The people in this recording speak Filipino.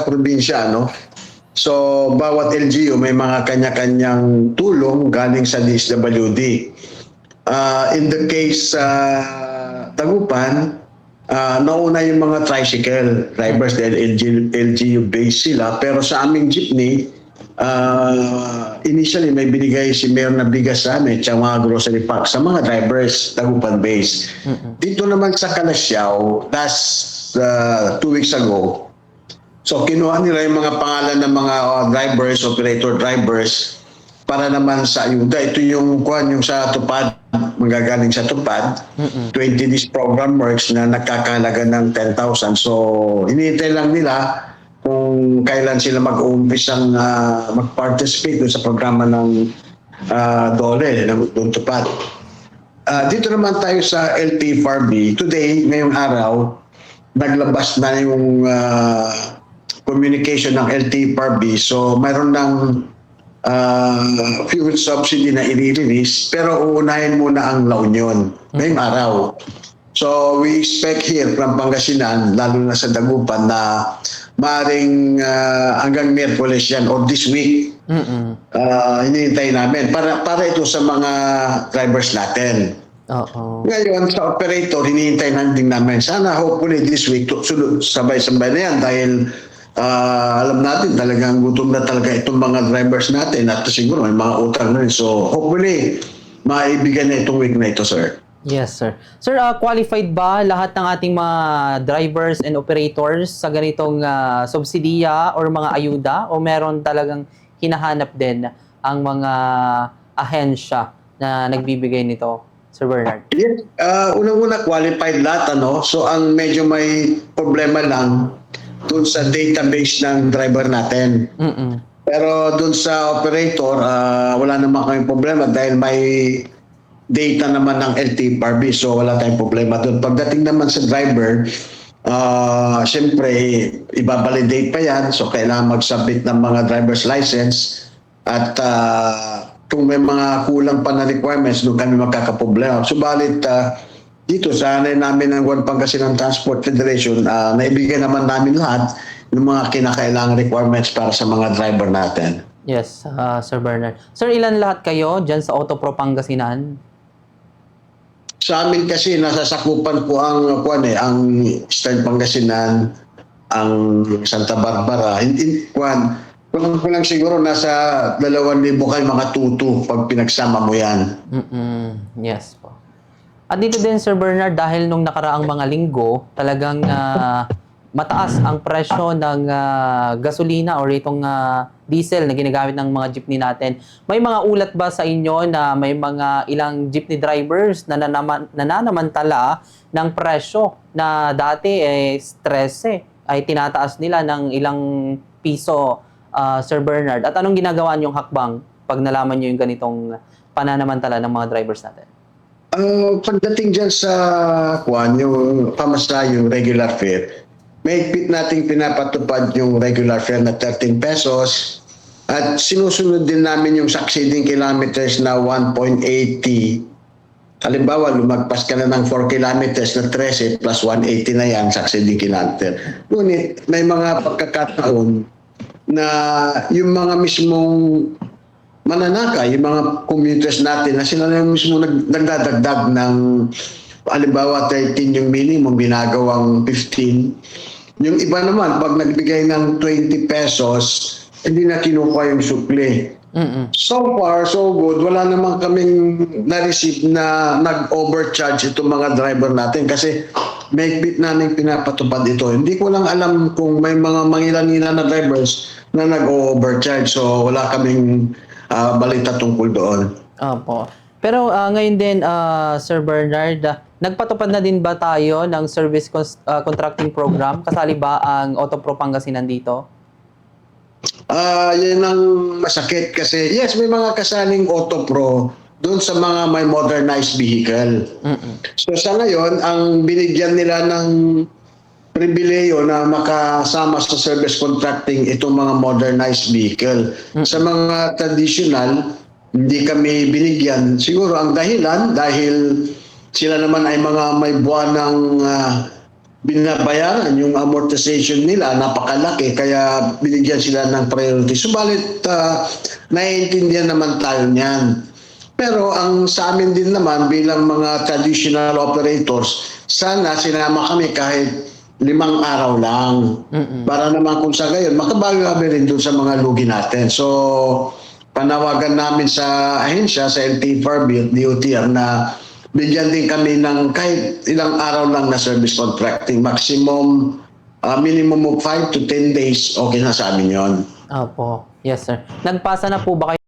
probinsya, no? So, bawat LGU may mga kanya-kanyang tulong galing sa DSWD. In the case sa Tagupan, nauna yung mga tricycle drivers dahil LGU based sila. Pero sa aming jeepney, initially may binigay si Mayor na bigas sa amin at mga grocery pack sa mga drivers Tagupan based. Dito naman sa Calasiao, last 2 weeks ago, so kinuha nila yung mga pangalan ng mga drivers, operator drivers para naman sa ayuda. Ito yung sa tupad, magagaling sa tupad. 20 days program works na nagkakalaga ng 10,000. So hinihintay lang nila kung kailan sila mag-uumpisang mag-participate sa programa ng DOLE, ng tupad. Dito naman tayo sa LTFRB. Today, ngayong araw, naglabas na yung communication ng LTFRB. So mayroon ng fuel subsidy na i-release, pero uunahin muna ang La Union ngayong araw. So we expect here from Pangasinan, lalo na sa Dagupan, na maaaring hanggang Miyerkules yan or this week. Hinihintay namin para ito sa mga drivers natin. Ngayon sa operator, hinihintay din namin. Sana hopefully this week sabay-sabay na yan dahil alam natin talagang gutom na talaga itong mga drivers natin at siguro may mga utang na rin. So hopefully maibigyan na itong week na ito, sir. Yes, sir. Sir, qualified ba lahat ng ating mga drivers and operators sa ganitong subsidiya or mga ayuda, o meron talagang hinahanap din ang mga ahensya na nagbibigay nito, Sir Bernard? Yes. Unang-una, qualified lahat, ano? So ang medyo may problema lang dun sa database ng driver natin. Pero dun sa operator, wala naman kami problema dahil may data naman ng LTFRB, so wala tayong problema doon. Pagdating naman sa driver, siyempre, ibabalidate pa yan, so kailangan mag-submit ng mga driver's license at kung may mga kulang pa na requirements, doon kami magkakaproblema. Subalit, dito sa namin ng Pangasinan Transport Federation, naibigay naman namin lahat ng mga kinakailangang requirements para sa mga driver natin. Yes, Sir Bernard. Sir, ilan lahat kayo dyan sa Autopro Pangasinan? Sa amin kasi nasasakupan po ang Eastern Pangasinan, ang Santa Barbara. Kung lang siguro nasa 2,000 kayo mga tutu pag pinagsama mo yan. Yes po. At dito din, Sir Bernard, dahil nung nakaraang mga linggo, talagang mataas ang presyo ng gasolina or itong diesel na ginagamit ng mga jeepney natin. May mga ulat ba sa inyo na may mga ilang jeepney drivers na nananamantala ng presyo na dati 13 ay tinataas nila ng ilang piso, Sir Bernard? At anong ginagawa niyong hakbang pag nalaman niyo yung ganitong pananamantala ng mga drivers natin? Pagdating dyan sa yung pamasahe, yung regular fare, mahigpit nating pinapatupad yung regular fare na 13 pesos at sinusunod din namin yung succeeding kilometers na 1.80. Halimbawa, lumagpas ka na ng 4 kilometers na 13 plus 180 na yan, succeeding kilometer. Ngunit may mga pagkakataon na yung mga mismong mananaka, yung mga commuters natin na sila na yung mismo nagdadagdag ng halimbawa 13 yung minimum, ginagawang 15. Yung iba naman, pag nagbigay ng 20 pesos, hindi na kinukuha yung sukli. So far, so good. Wala naman kaming na-receive na nag-overcharge itong mga driver natin kasi mahigpit namin pinapatupad ito. Hindi ko lang alam kung may mga mangilan-ilan na drivers na nag-overcharge. So wala kaming balita tungkol doon. Opo. Pero ngayon din, Sir Bernard, nagpatupad na din ba tayo ng service contracting program? Kasali ba ang Autopro Pangasinan dito? Yan ang masakit kasi yes, may mga kasaling Autopro doon sa mga may modernized vehicle. So sa ngayon, ang binigyan nila ng pribileyo na makasama sa service contracting itong mga modernized vehicle. Sa mga traditional, hindi kami binigyan. Siguro ang dahilan dahil sila naman ay mga may buwanang binabayaran yung amortization nila, napakalaki, kaya binigyan sila ng priority. Subalit, naiintindihan naman tayo niyan. Pero ang sa amin din naman bilang mga traditional operators, sana sinama kami kahit 5 araw lang. Para naman kung sa gayon, makabawi kami rin dun sa mga lugi natin. So, panawagan namin sa ahensya, sa LTFRB at DOTR na bigyan din kami ng kahit ilang araw lang na service contracting. Maximum, minimum of 5 to 10 days, okay na sa amin yon. Opo. Yes, sir. Nagpasa na po ba kayo